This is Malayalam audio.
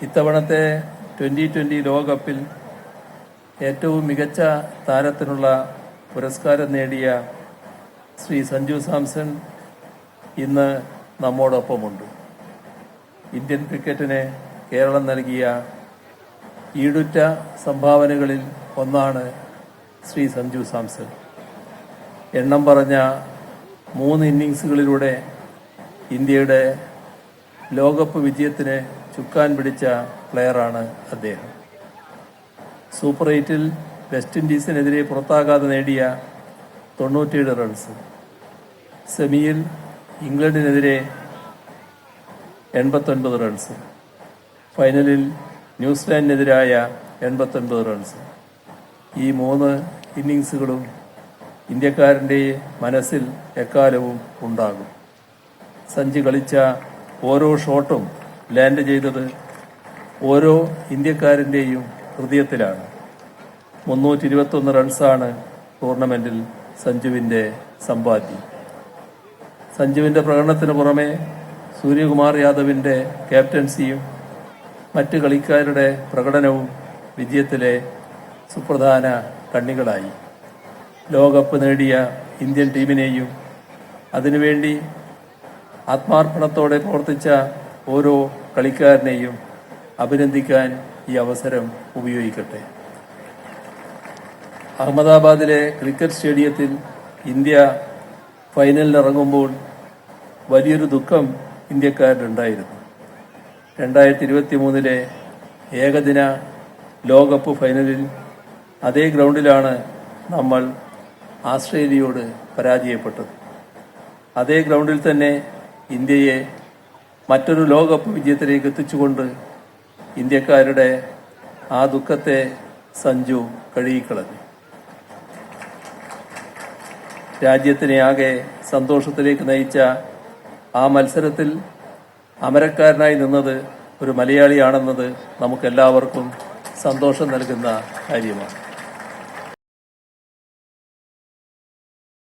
ഇത്തവണത്തെ 2020 ലോകകപ്പിൽ ഏറ്റവും മികച്ച താരത്തിനുള്ള പുരസ്കാരം നേടിയ ശ്രീ സഞ്ജു സാംസൺ ഇന്ന് നമ്മോടൊപ്പമുണ്ട്. ഇന്ത്യൻ ക്രിക്കറ്റിന് കേരളം നൽകിയ ഈടുറ്റ സംഭാവനകളിൽ ഒന്നാണ് ശ്രീ സഞ്ജു സാംസൺ. എണ്ണം പറഞ്ഞ 3 ഇന്നിംഗ്സുകളിലൂടെ ഇന്ത്യയുടെ ലോകകപ്പ് വിജയത്തിന് ചുക്കാൻ പിടിച്ച പ്ലെയറാണ് അദ്ദേഹം. സൂപ്പർ 8-ൽ വെസ്റ്റ് ഇൻഡീസിനെതിരെ പുറത്താകാതെ നേടിയ 97 റൺസ്, സെമിയിൽ ഇംഗ്ലണ്ടിനെതിരെ 89 റൺസ്, ഫൈനലിൽ ന്യൂസിലാൻഡിനെതിരായ 89 റൺസ്. ഈ 3 ഇന്നിംഗ്സുകളും ഇന്ത്യക്കാരൻ്റെ മനസ്സിൽ എക്കാലവും ഉണ്ടാകും. സഞ്ജു കളിച്ച ഓരോ ഷോട്ടും ലാൻഡ് ചെയ്തത് ഓരോ ഇന്ത്യക്കാരൻ്റെയും ഹൃദയത്തിലാണ്. 321 റൺസാണ് ടൂർണമെന്റിൽ സഞ്ജുവിൻ്റെ സമ്പാദ്യം. സഞ്ജുവിൻ്റെ പ്രകടനത്തിന് പുറമെ സൂര്യകുമാർ യാദവിൻ്റെ ക്യാപ്റ്റൻസിയും മറ്റ് കളിക്കാരുടെ പ്രകടനവും വിജയത്തിലെ സുപ്രധാന കണ്ണികളായി. ലോകകപ്പ് നേടിയ ഇന്ത്യൻ ടീമിനെയും അതിനുവേണ്ടി ആത്മാർപ്പണത്തോടെ പ്രവർത്തിച്ച ഓരോ കളിക്കാരനെയും അഭിനന്ദിക്കാൻ ഈ അവസരം ഉപയോഗിക്കട്ടെ. അഹമ്മദാബാദിലെ ക്രിക്കറ്റ് സ്റ്റേഡിയത്തിൽ ഇന്ത്യ ഫൈനലിനിറങ്ങുമ്പോൾ വലിയൊരു ദുഃഖം ഇന്ത്യക്കാരിലുണ്ടായിരുന്നു. 2023 ഏകദിന ലോകകപ്പ് ഫൈനലിൽ അതേ ഗ്രൗണ്ടിലാണ് നമ്മൾ ആസ്ട്രേലിയയോട് പരാജയപ്പെട്ടത്. അതേ ഗ്രൗണ്ടിൽ തന്നെ ഇന്ത്യയെ മറ്റൊരു ലോകകപ്പ് വിജയത്തിലേക്ക് എത്തിച്ചുകൊണ്ട് ഇന്ത്യക്കാരുടെ ആ ദുഃഖത്തെ സഞ്ജു കഴുകിക്കളഞ്ഞു. രാജ്യത്തിനെ ആകെ സന്തോഷത്തിലേക്ക് നയിച്ച ആ മത്സരത്തിൽ അമരക്കാരനായി നിന്നത് ഒരു മലയാളിയാണെന്നത് നമുക്കെല്ലാവർക്കും സന്തോഷം നൽകുന്ന കാര്യമാണ്.